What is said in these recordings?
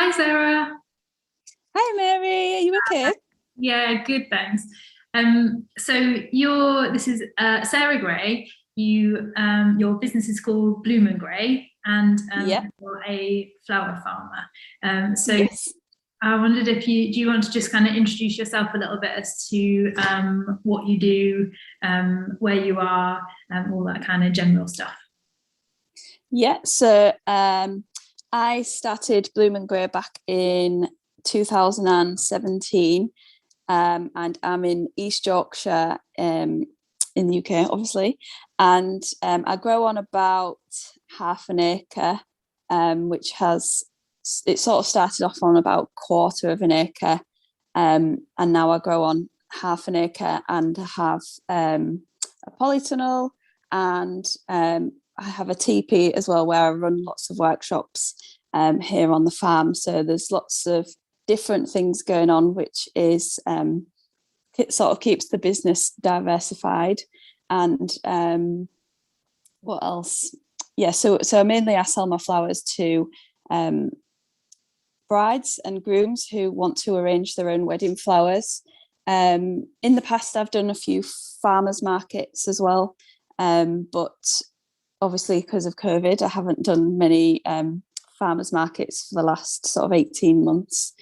Hi Sarah. Hi Mary, are you okay? Yeah, good, thanks. So this is Sarah Gray. Your business is called Bloom and Gray, and Yeah, you're a flower farmer. So yes. I wondered if you want to just kind of introduce yourself a little bit as to what you do, where you are, all that kind of general stuff. Yeah, I started Bloom and Grey back in 2017, and I'm in East Yorkshire, in the UK, obviously. And I grow on about half an acre, which has it sort of started off on about quarter of an acre, and now I grow on half an acre and have a polytunnel and I have a teepee as well where I run lots of workshops here on the farm. So there's lots of different things going on, which is it sort of keeps the business diversified. And what else? Yeah, so mainly I sell my flowers to um, brides and grooms who want to arrange their own wedding flowers. In the past, I've done a few farmers markets as well, but obviously because of COVID, I haven't done many farmers markets for the last sort of 18 months.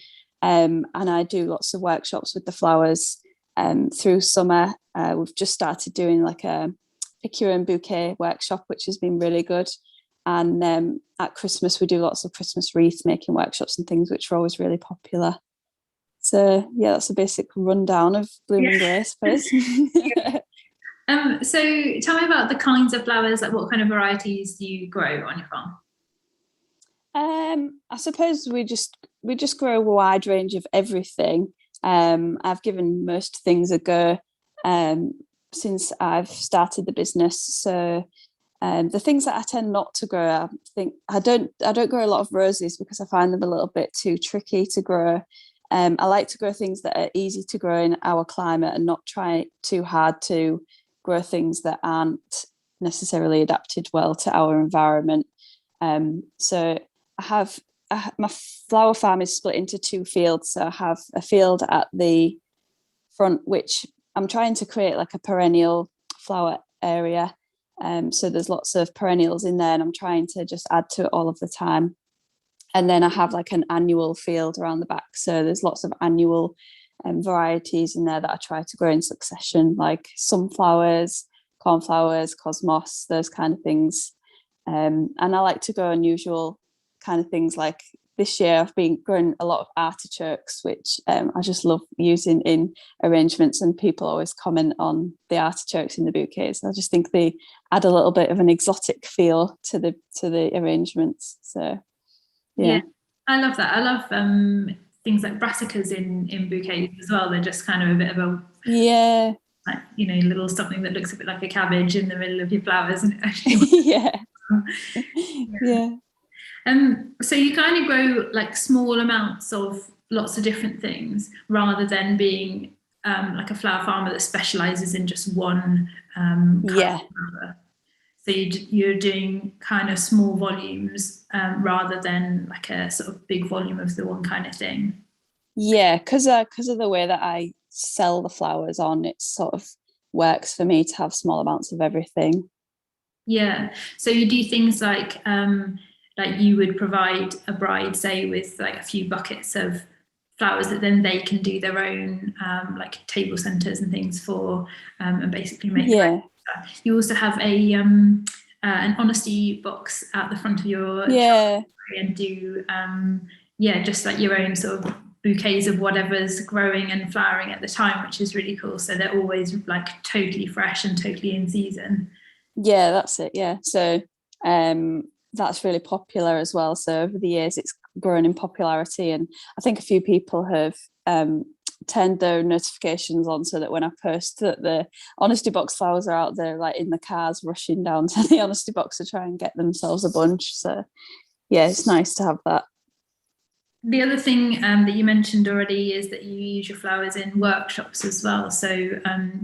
And I do lots of workshops with the flowers through summer. We've just started doing like a picture and bouquet workshop, which has been really good. And at Christmas, we do lots of Christmas wreath making workshops and things, which are always really popular. So yeah, that's a basic rundown of Bloom and Grey, I suppose. So tell me about the kinds of flowers, like what kind of varieties do you grow on your farm? I suppose we just grow a wide range of everything. I've given most things a go um, since I've started the business. So the things that I tend not to grow, I don't grow a lot of roses because I find them a little bit too tricky to grow. I like to grow things that are easy to grow in our climate and not try too hard to grow things that aren't necessarily adapted well to our environment. So I have my flower farm is split into two fields. So I have a field at the front, which I'm trying to create like a perennial flower area. So there's lots of perennials in there, and I'm trying to just add to it all of the time. And then I have like an annual field around the back. So there's lots of annual varieties in there that I try to grow in succession, like sunflowers, cornflowers, cosmos, those kind of things. And I like to grow unusual kind of things. Like this year, I've been growing a lot of artichokes, which I just love using in arrangements. And people always comment on the artichokes in the bouquets. I just think they add a little bit of an exotic feel to the arrangements. So Yeah, yeah, I love that. I love things like brassicas in bouquets as well. They're just kind of a bit of a yeah, like little something that looks a bit like a cabbage in the middle of your flowers, and it actually. yeah, yeah, So you kind of grow like small amounts of lots of different things rather than being like a flower farmer that specializes in just one kind yeah. of flower. So you're doing kind of small volumes rather than like a sort of big volume of the one kind of thing. Yeah, because of the way that I sell the flowers on, it sort of works for me to have small amounts of everything. Yeah. So you do things like you would provide a bride, say, with like a few buckets of flowers that then they can do their own like table centers and things for and basically make their Yeah, own stuff. You also have a an honesty box at the front of your yeah, and do yeah, just like your own sort of bouquets of whatever's growing and flowering at the time, which is really cool. So they're always like totally fresh and totally in season. yeah, that's it. Yeah. So that's really popular as well. So over the years, it's grown in popularity, and I think a few people have turned their notifications on so that when I post that the honesty box flowers are out there, like in the cars rushing down to the honesty box to try and get themselves a bunch. So yeah, it's nice to have that. The other thing that you mentioned already is that you use your flowers in workshops as well. So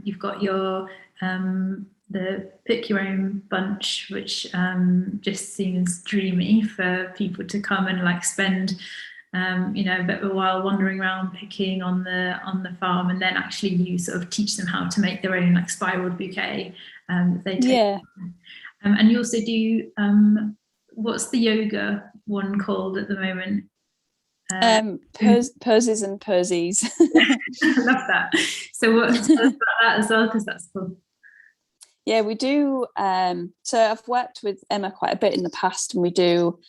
you've got your the pick your own bunch, which just seems dreamy for people to come and like spend a bit of a while wandering around picking on the farm, and then actually you sort of teach them how to make their own like spiraled bouquet that they take. Yeah. And you also do what's the yoga one called at the moment? Poses and posies. I love that. So what, tell us about that as well, because that's cool. Yeah, we do. So I've worked with Emma quite a bit in the past, and we do.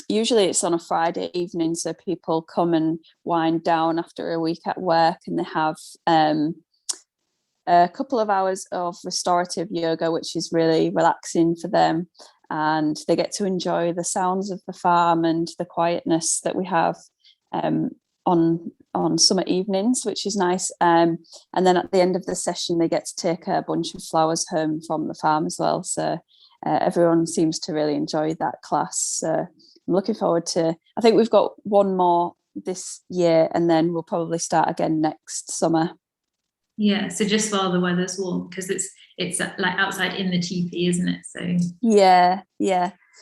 Usually it's on a Friday evening, so people come and wind down after a week at work, and they have a couple of hours of restorative yoga, which is really relaxing for them, and they get to enjoy the sounds of the farm and the quietness that we have on summer evenings, which is nice. And then at the end of the session, they get to take a bunch of flowers home from the farm as well. So everyone seems to really enjoy that class. So I'm looking forward to, I think we've got one more this year, and then we'll probably start again next summer. Yeah, so just while the weather's warm, because it's like outside in the teepee, isn't it? So yeah.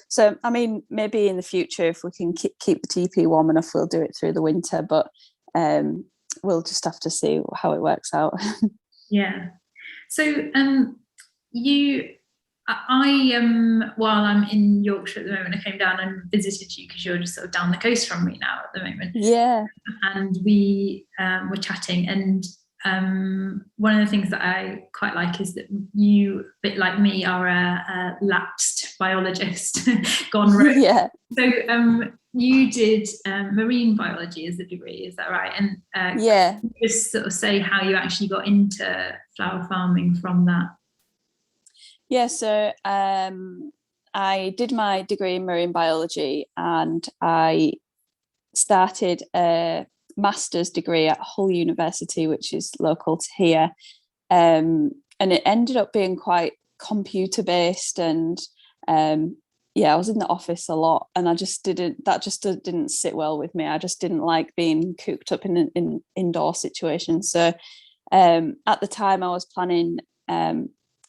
So I mean, maybe in the future, if we can keep the teepee warm enough, we'll do it through the winter. But we'll just have to see how it works out. Yeah. So while I'm in Yorkshire at the moment, I came down and visited you because you're just sort of down the coast from me now at the moment. Yeah. And we were chatting, and one of the things that I quite like is that you, a bit like me, are a lapsed biologist gone rogue. Yeah. So you did marine biology as a degree, is that right? And yeah, just sort of say how you actually got into flower farming from that. Yeah, so I did my degree in marine biology, and I started a master's degree at Hull University, which is local to here. And it ended up being quite computer based, and I was in the office a lot, and that just didn't sit well with me. I just didn't like being cooped up in indoor situations. So at the time I was planning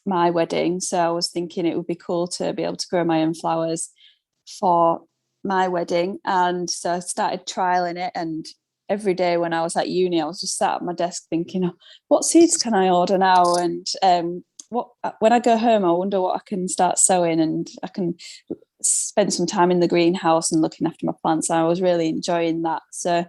my wedding, so I was thinking it would be cool to be able to grow my own flowers for my wedding. And so I started trialing it, and every day when I was at uni, I was just sat at my desk thinking, oh, what seeds can I order now? And when I go home, I wonder what I can start sowing, and I can spend some time in the greenhouse and looking after my plants. And I was really enjoying that. So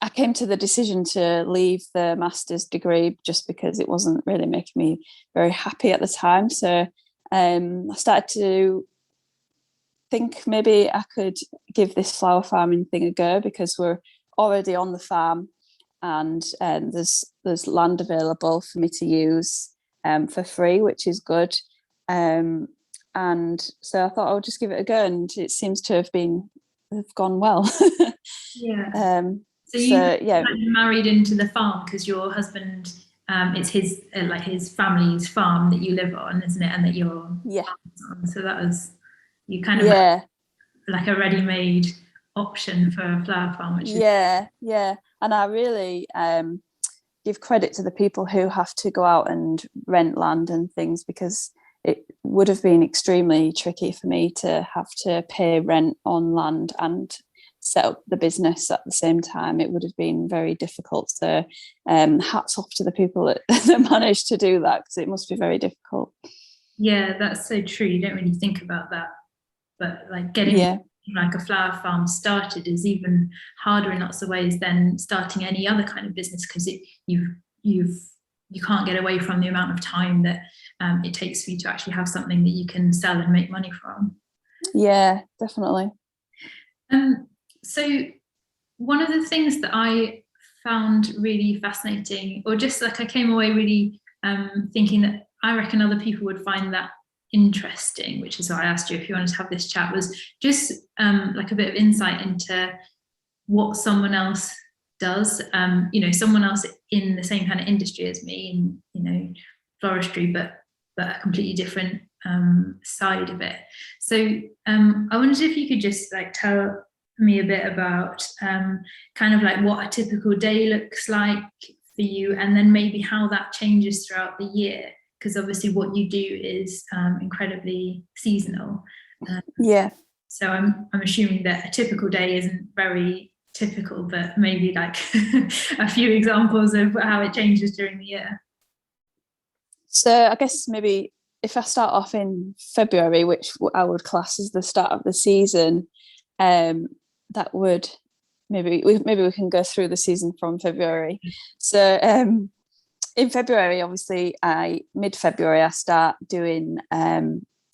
I came to the decision to leave the master's degree just because it wasn't really making me very happy at the time. So I started to think maybe I could give this flower farming thing a go, because we're already on the farm, and there's land available for me to use for free, which is good. And so I thought I would just give it a go, and it seems to have gone well. Yeah. So you yeah, married into the farm because your husband, it's his like his family's farm that you live on, isn't it? And that you're on. So that was, you kind of like a ready-made option for a flower farm, which is and I really give credit to the people who have to go out and rent land and things, because it would have been extremely tricky for me to have to pay rent on land and set up the business at the same time. It would have been very difficult. So hats off to the people that managed to do that, because it must be very difficult. Yeah, that's so true. You don't really think about that, but like getting like a flower farm started is even harder in lots of ways than starting any other kind of business, because you can't get away from the amount of time that it takes for you to actually have something that you can sell and make money from. Yeah, definitely. So one of the things that I found really fascinating, or just like I came away really thinking that I reckon other people would find that interesting, which is why I asked you if you wanted to have this chat, was just like a bit of insight into what someone else does, someone else in the same kind of industry as me, in floristry, but a completely different side of it. So I wondered if you could just like tell me a bit about kind of like what a typical day looks like for you, and then maybe how that changes throughout the year, because obviously what you do is incredibly seasonal. So I'm assuming that a typical day isn't very typical, but maybe like a few examples of how it changes during the year. So I guess maybe if I start off in February, which I would class as the start of the season, that would maybe we can go through the season from February. So in February, obviously, mid-February, I start doing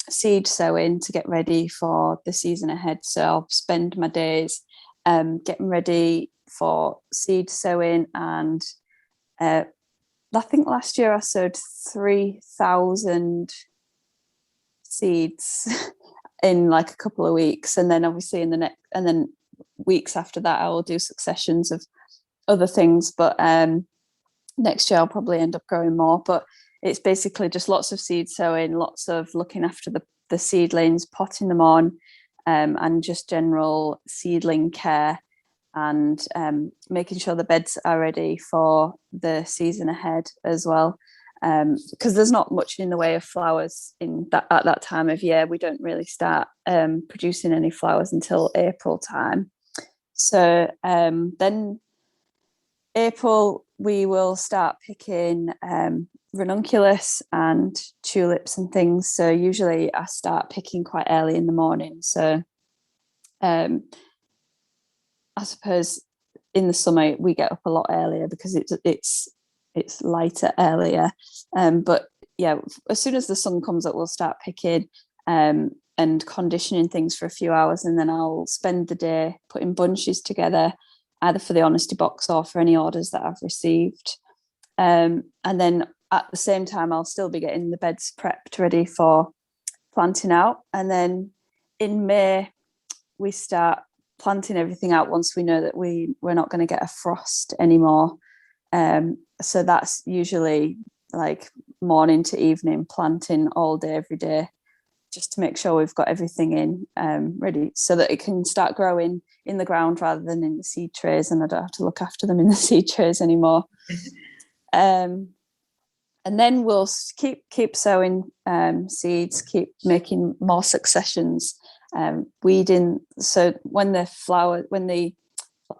seed sowing to get ready for the season ahead. So I'll spend my days getting ready for seed sowing, and I think last year I sowed 3,000 seeds in like a couple of weeks, and then obviously and then weeks after that I will do successions of other things, but next year I'll probably end up growing more. But it's basically just lots of seed sowing, lots of looking after the seedlings, potting them on, and just general seedling care, and making sure the beds are ready for the season ahead as well, because there's not much in the way of flowers at that time of year. We don't really start producing any flowers until April time. So then April we will start picking ranunculus and tulips and things. So usually I start picking quite early in the morning. So I suppose in the summer we get up a lot earlier because it's lighter earlier. But yeah, as soon as the sun comes up, we'll start picking and conditioning things for a few hours, and then I'll spend the day putting bunches together, either for the honesty box or for any orders that I've received. And then at the same time, I'll still be getting the beds prepped ready for planting out. And then in May, we start planting everything out once we know that we're not going to get a frost anymore. So that's usually like morning to evening planting all day, every day, just to make sure we've got everything in ready so that it can start growing in the ground rather than in the seed trays, and I don't have to look after them in the seed trays anymore. And then we'll keep sowing seeds, keep making more successions, weeding. So when the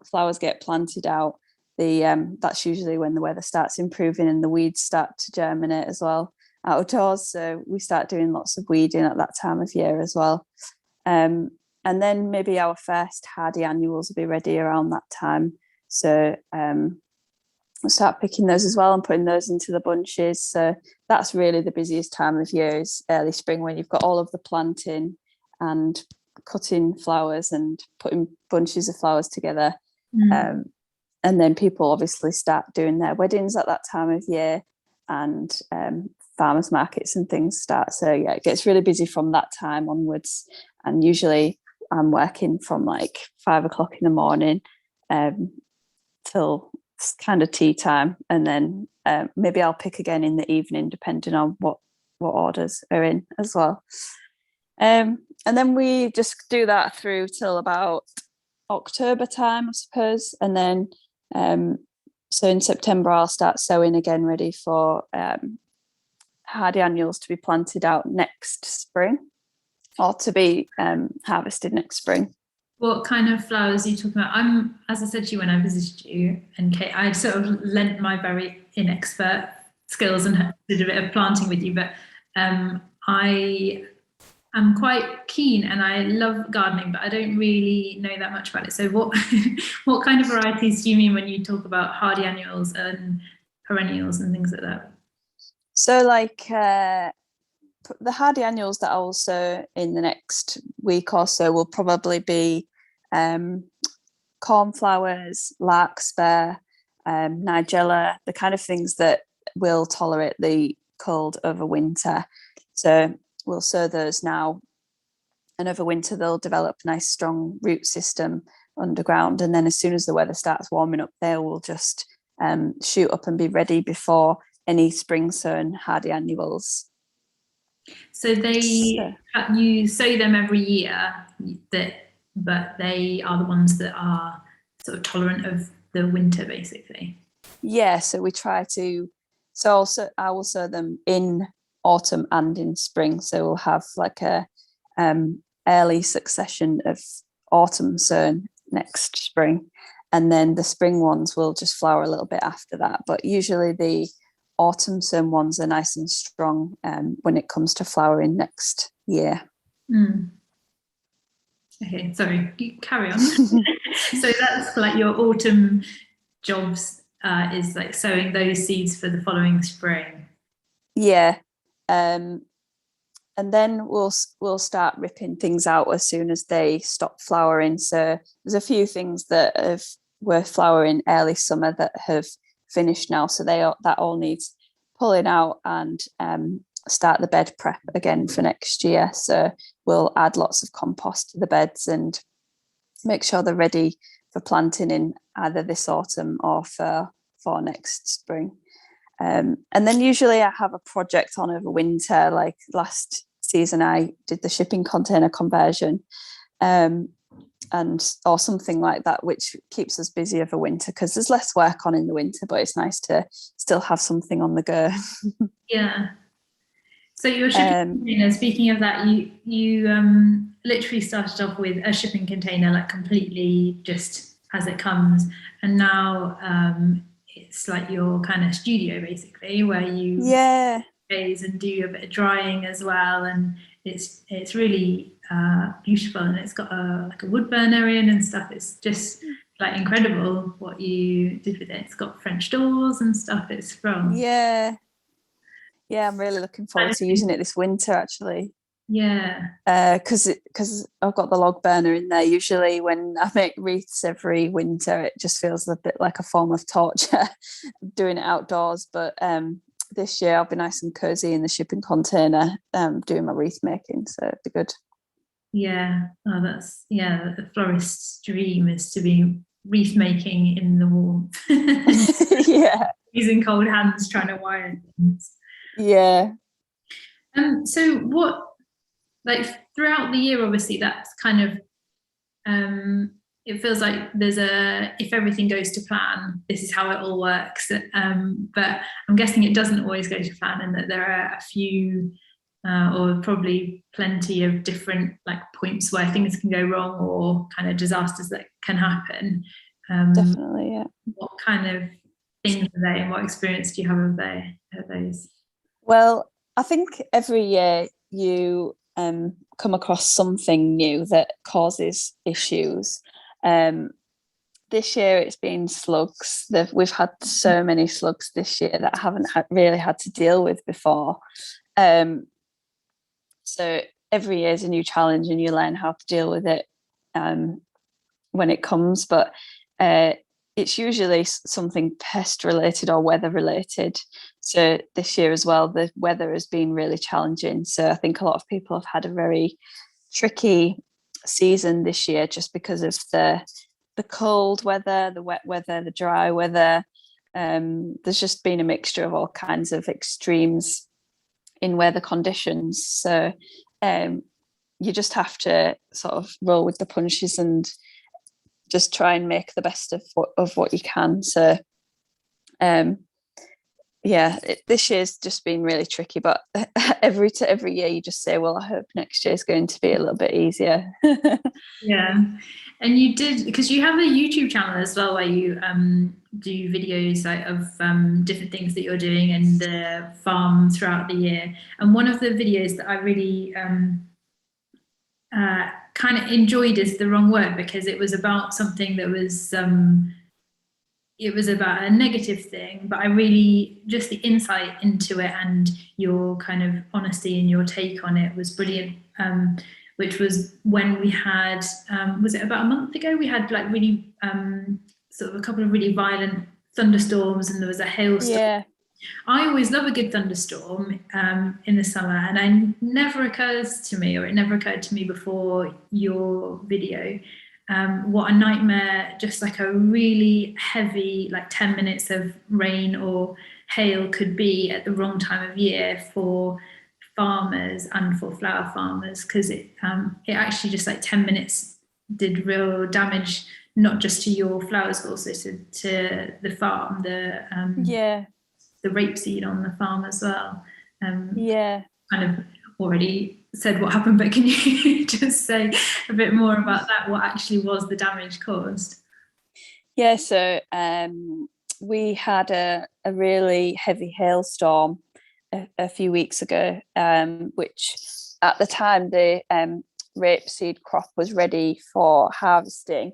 flowers get planted out, that's usually when the weather starts improving and the weeds start to germinate as well outdoors. So we start doing lots of weeding at that time of year as well. And then maybe our first hardy annuals will be ready around that time. So we'll start picking those as well and putting those into the bunches. So that's really the busiest time of year, is early spring, when you've got all of the planting and cutting flowers and putting bunches of flowers together. And then people obviously start doing their weddings at that time of year, and farmers markets and things start. So yeah, it gets really busy from that time onwards. And usually I'm working from like 5 o'clock in the morning till kind of tea time, and then maybe I'll pick again in the evening depending on what orders are in as well. And then we just do that through till about October time, I suppose. And then so in September I'll start sowing again, ready for hardy annuals to be planted out next spring, or to be harvested next spring. What kind of flowers are you talking about? As I said to you when I visited you and Kate, I sort of lent my very inexpert skills and did a bit of planting with you, but I am quite keen and I love gardening, but I don't really know that much about it. So what kind of varieties do you mean when you talk about hardy annuals and perennials and things like that? So like the hardy annuals that I'll sow in the next week or so will probably be cornflowers, larkspur, nigella, the kind of things that will tolerate the cold over winter. So we'll sow those now, and over winter they'll develop a nice strong root system underground, and then as soon as the weather starts warming up, they will just shoot up and be ready before any spring sown hardy annuals. So you sow them every year, but they are the ones that are sort of tolerant of the winter, basically. Yeah, so we try to. So also I will sow them in autumn and in spring. So we'll have like a early succession of autumn sown next spring, and then the spring ones will just flower a little bit after that. But usually the autumn sown ones are nice and strong when it comes to flowering next year. Okay, sorry, you carry on. So that's like your autumn jobs, is like sowing those seeds for the following spring. Yeah. And then we'll start ripping things out as soon as they stop flowering. So there's a few things that were flowering early summer that have finished now. So that all needs pulling out and start the bed prep again for next year. So we'll add lots of compost to the beds and make sure they're ready for planting in either this autumn or for next spring. And then usually I have a project on over winter. Like last season I did the shipping container conversion, or something like that, which keeps us busy over winter because there's less work on in the winter, but it's nice to still have something on the go. Yeah. So your shipping container, speaking of that, you literally started off with a shipping container, like completely just as it comes, and now it's like your kind of studio basically, where you days and do a bit of drying as well, and it's really beautiful, and it's got like a wood burner in and stuff. It's just like incredible what you did with it. It's got French doors and stuff. It's from I'm really looking forward to using it this winter actually. Because I've got the log burner in there. Usually when I make wreaths every winter, it just feels a bit like a form of torture doing it outdoors, but this year I'll be nice and cozy in the shipping container doing my wreath making, so it'd be good. The florist's dream is to be wreath making in the warmth. Using cold hands trying to wire things. So what, like throughout the year, obviously that's kind of it feels like if everything goes to plan, this is how it all works, but I'm guessing it doesn't always go to plan, and that there are a few or probably plenty of different like points where things can go wrong or kind of disasters that can happen. Definitely, yeah. What kind of things are they, and what experience do you have of those? Well, I think every year you come across something new that causes issues. This year it's been slugs. We've had so many slugs this year that I haven't really had to deal with before. So every year is a new challenge, and you learn how to deal with it when it comes. But it's usually something pest related or weather related. So this year as well, the weather has been really challenging. So I think a lot of people have had a very tricky season this year just because of the cold weather, the wet weather, the dry weather. There's just been a mixture of all kinds of extremes in weather conditions. So you just have to sort of roll with the punches and just try and make the best of what you can. So this year's just been really tricky, but every year you just say, well, I hope next year is going to be a little bit easier. And you did, because you have a YouTube channel as well where you do videos of different things that you're doing in the farm throughout the year. And one of the videos that I really kind of enjoyed is the wrong word, because it was about something that was it was about a negative thing, but I really, just the insight into it and your kind of honesty and your take on it was brilliant. Which was when we had, was it about a month ago? We had like really sort of a couple of really violent thunderstorms, and there was a hailstorm. Yeah. I always love a good thunderstorm in the summer, and it never occurred to me before your video, what a nightmare just like a really heavy, like 10 minutes of rain or hail could be at the wrong time of year for farmers and for flower farmers, because it actually just like 10 minutes did real damage, not just to your flowers but also to the farm, the rapeseed on the farm as well. Kind of already said what happened, but can you just say a bit more about that? What actually was the damage caused? Yeah, so we had a really heavy hailstorm a few weeks ago, which at the time the rapeseed crop was ready for harvesting.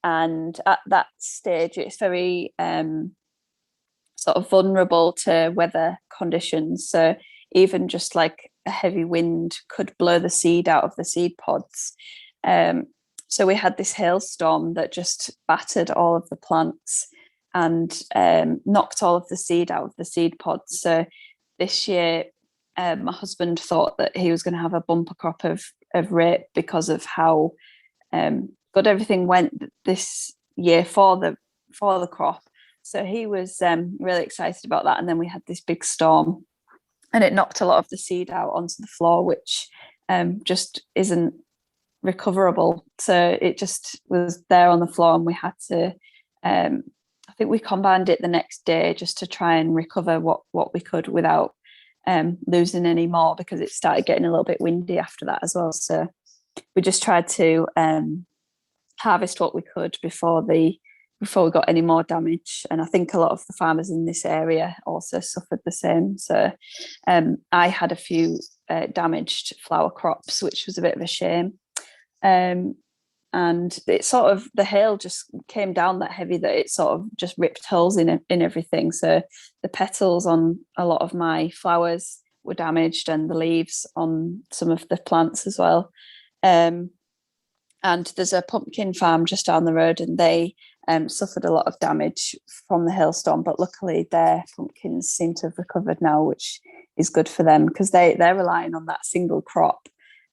And at that stage, it's very sort of vulnerable to weather conditions. So even just like a heavy wind could blow the seed out of the seed pods. Um, so we had this hailstorm that just battered all of the plants and knocked all of the seed out of the seed pods. So this year, my husband thought that he was going to have a bumper crop of rape because of how good everything went this year for the crop. So he was really excited about that. And then we had this big storm and it knocked a lot of the seed out onto the floor, which just isn't recoverable. So it just was there on the floor and we had to, I think we combined it the next day just to try and recover what we could without losing any more, because it started getting a little bit windy after that as well. So we just tried to harvest what we could before we got any more damage. And I think a lot of the farmers in this area also suffered the same. So I had a few damaged flower crops, which was a bit of a shame. And it sort of, the hail just came down that heavy that it sort of just ripped holes in everything. So the petals on a lot of my flowers were damaged and the leaves on some of the plants as well. And there's a pumpkin farm just down the road and they suffered a lot of damage from the hailstorm, but luckily their pumpkins seem to have recovered now, which is good for them because they're relying on that single crop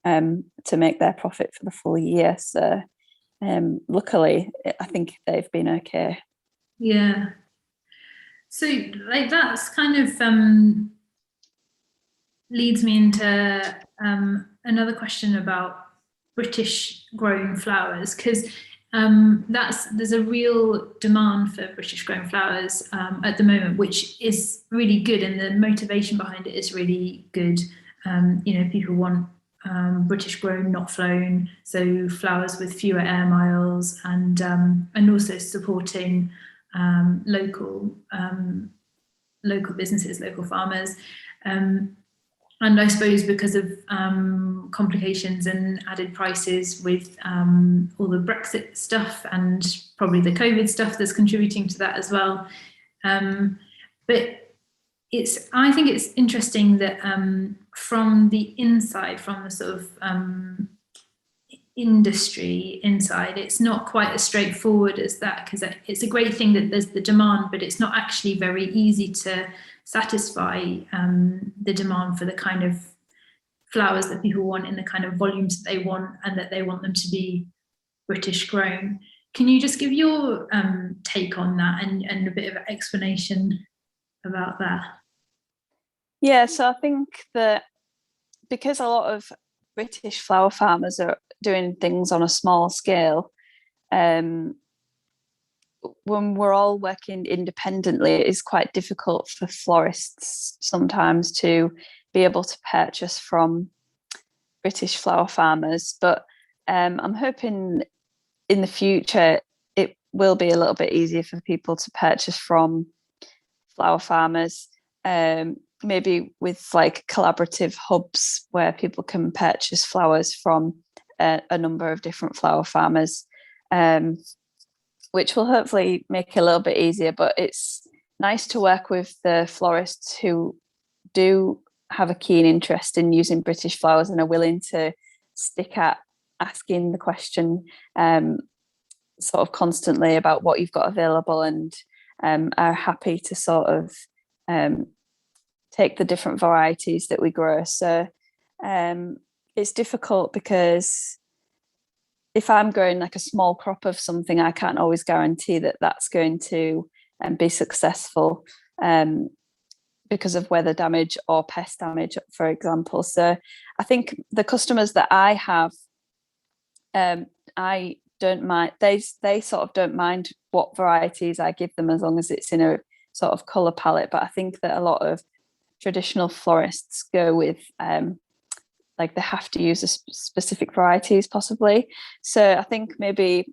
to make their profit for the full year. So luckily I think they've been okay. Yeah. So like that's kind of leads me into another question about British grown flowers, because there's a real demand for British grown flowers at the moment, which is really good, and the motivation behind it is really good. People want British grown, not flown, so flowers with fewer air miles, and also supporting local businesses, local farmers. And I suppose because of complications and added prices with all the Brexit stuff and probably the COVID stuff that's contributing to that as well. But I think it's interesting that from the inside, from the sort of industry inside, it's not quite as straightforward as that, because it's a great thing that there's the demand, but it's not actually very easy to satisfy the demand for the kind of flowers that people want in the kind of volumes that they want, and that they want them to be British grown. Can you just give your take on that and a bit of an explanation about that? Yeah, so I think that because a lot of British flower farmers are doing things on a small scale, when we're all working independently, it is quite difficult for florists sometimes to be able to purchase from British flower farmers. But I'm hoping in the future it will be a little bit easier for people to purchase from flower farmers, maybe with like collaborative hubs where people can purchase flowers from a number of different flower farmers. Which will hopefully make it a little bit easier. But it's nice to work with the florists who do have a keen interest in using British flowers and are willing to stick at asking the question sort of constantly about what you've got available, and are happy to sort of take the different varieties that we grow. So it's difficult because if I'm growing like a small crop of something, I can't always guarantee that that's going to be successful because of weather damage or pest damage, for example. So I think the customers that I have, I don't mind, they sort of don't mind what varieties I give them as long as it's in a sort of colour palette. But I think that a lot of traditional florists go with like they have to use a specific varieties possibly. So I think maybe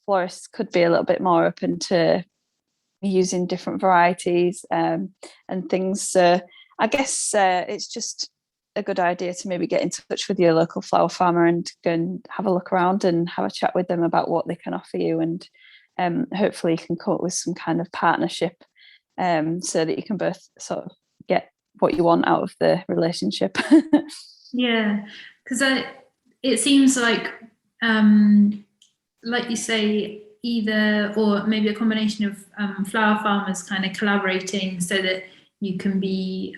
florists could be a little bit more open to using different varieties and things. So I guess it's just a good idea to maybe get in touch with your local flower farmer and go and have a look around and have a chat with them about what they can offer you, and hopefully you can come up with some kind of partnership so that you can both sort of get what you want out of the relationship. Yeah, because it seems like you say, either or maybe a combination of flower farmers kind of collaborating so that you can be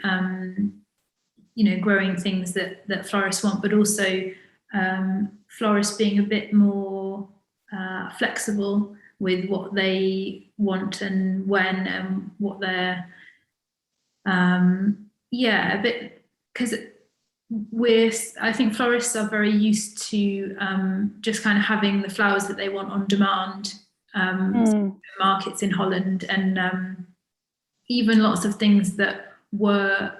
growing things that florists want, but also florists being a bit more flexible with what they want and when, and what they're a bit, because I think florists are very used to just kind of having the flowers that they want on demand. Markets in Holland, and even lots of things that were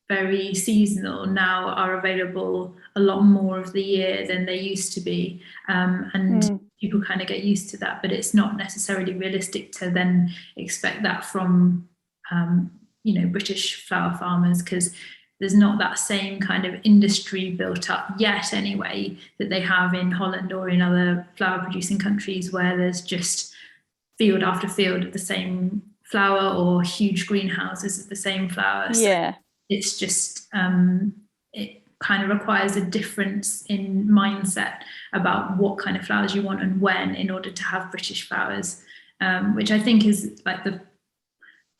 very seasonal now are available a lot more of the year than they used to be, and people kind of get used to that, but it's not necessarily realistic to then expect that from British flower farmers, because there's not that same kind of industry built up yet anyway that they have in Holland or in other flower producing countries, where there's just field after field of the same flower, or huge greenhouses of the same flower. Yeah. So it's just it kind of requires a difference in mindset about what kind of flowers you want and when, in order to have British flowers, which I think is like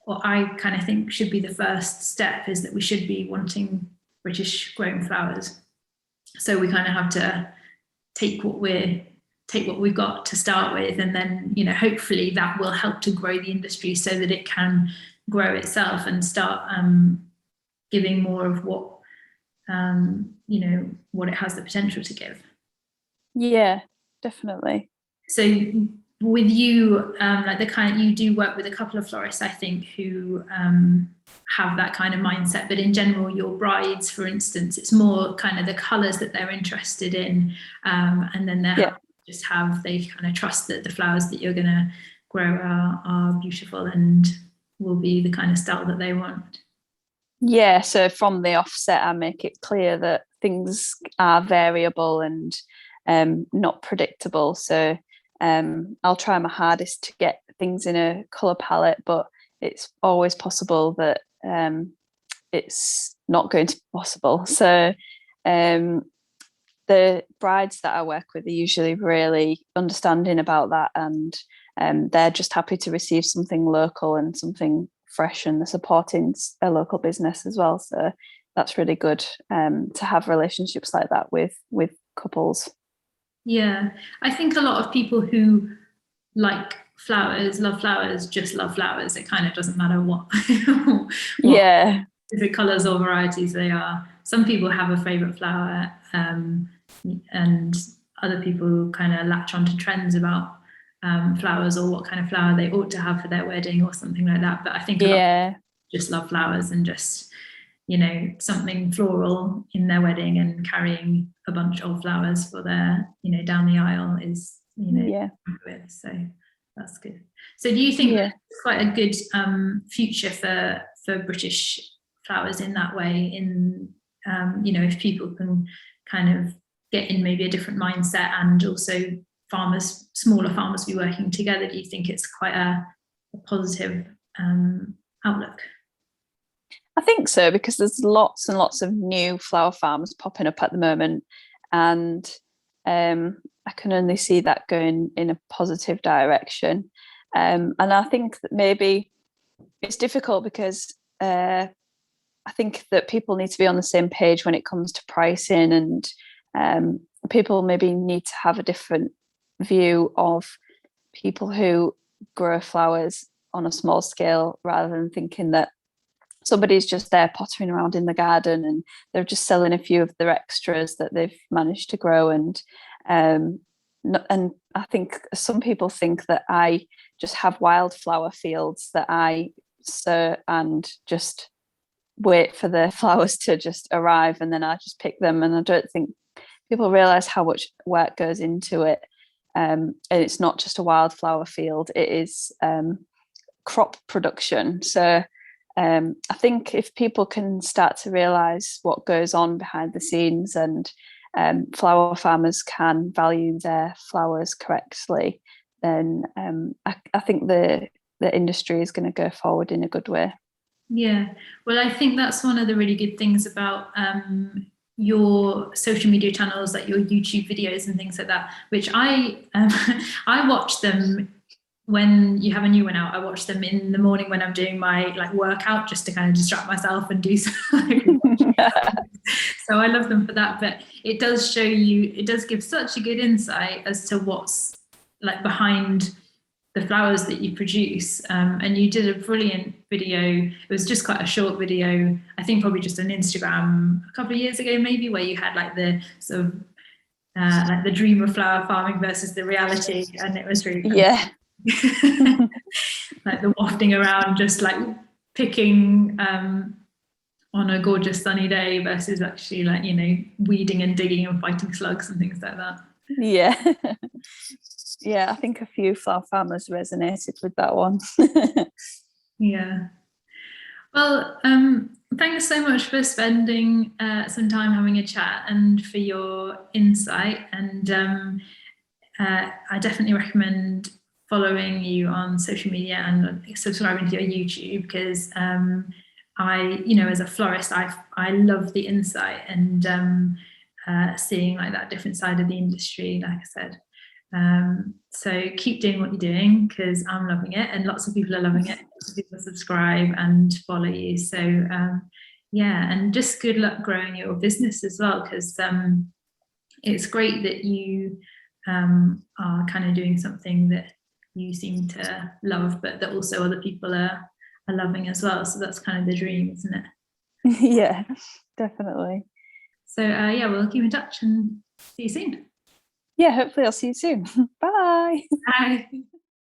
what I kind of think should be the first step, is that we should be wanting British grown flowers. So we kind of have to take what we've got to start with, and then hopefully that will help to grow the industry so that it can grow itself and start giving more of what what it has the potential to give. Yeah, definitely. So with you, like the kind, you do work with a couple of florists, I think, who have that kind of mindset, but in general, your brides, for instance, it's more kind of the colours that they're interested in, and then they kind of trust that the flowers that you're going to grow are beautiful and will be the kind of style that they want. Yeah, so from the offset, I make it clear that things are variable and not predictable. So I'll try my hardest to get things in a colour palette, but it's always possible that it's not going to be possible. So the brides that I work with are usually really understanding about that, and they're just happy to receive something local and something fresh, and they're supporting a local business as well. So that's really good to have relationships like that with couples. Yeah, I think a lot of people who like flowers, love flowers, just love flowers. It kind of doesn't matter what different colours or varieties they are. Some people have a favourite flower, and other people kind of latch onto trends about flowers, or what kind of flower they ought to have for their wedding or something like that. But I think a lot of people just love flowers, and just something floral in their wedding, and carrying a bunch of flowers for their down the aisle is with. So that's good. So do you think it's quite a good future for British flowers in that way, in if people can kind of get in maybe a different mindset, and also smaller farmers be working together? Do you think it's quite a positive outlook? I think so, because there's lots and lots of new flower farms popping up at the moment, and I can only see that going in a positive direction. And I think that maybe it's difficult because I think that people need to be on the same page when it comes to pricing, and people maybe need to have a different view of people who grow flowers on a small scale, rather than thinking that somebody's just there pottering around in the garden and they're just selling a few of their extras that they've managed to grow. And I think some people think that I just have wildflower fields that I sow and just wait for the flowers to just arrive and then I just pick them. And I don't think people realize how much work goes into it. And it's not just a wildflower field, it is crop production. So I think if people can start to realize what goes on behind the scenes, and flower farmers can value their flowers correctly, then I think the industry is going to go forward in a good way. Yeah, well, I think that's one of the really good things about your social media channels, like your YouTube videos and things like that, which I I watch them when you have a new one out. I watch them in the morning when I'm doing my like workout, just to kind of distract myself and do something. So I love them for that. But it does show you, it does give such a good insight as to what's like behind the flowers that you produce. And you did a brilliant video. It was just quite a short video, I think probably just on Instagram a couple of years ago maybe, where you had like the sort of like the dream of flower farming versus the reality, and it was really fun. Yeah. Like the wafting around, just like picking on a gorgeous sunny day versus actually like, you know, weeding and digging and fighting slugs and things like that. Yeah. Yeah, I think a few flower farmers resonated with that one. Yeah. Well, thanks so much for spending some time having a chat and for your insight. And I definitely recommend following you on social media and subscribing to your YouTube, because I, you know, as a florist, I love the insight and seeing like that different side of the industry, like I said. So keep doing what you're doing, because I'm loving it and lots of people are loving it. Lots of people subscribe and follow you. So yeah, and just good luck growing your business as well, because it's great that you are kind of doing something that you seem to love, but that also other people are loving as well. So that's kind of the dream, isn't it? Yeah, definitely. So yeah, we'll keep in touch and see you soon. Yeah, hopefully I'll see you soon. Bye. Bye.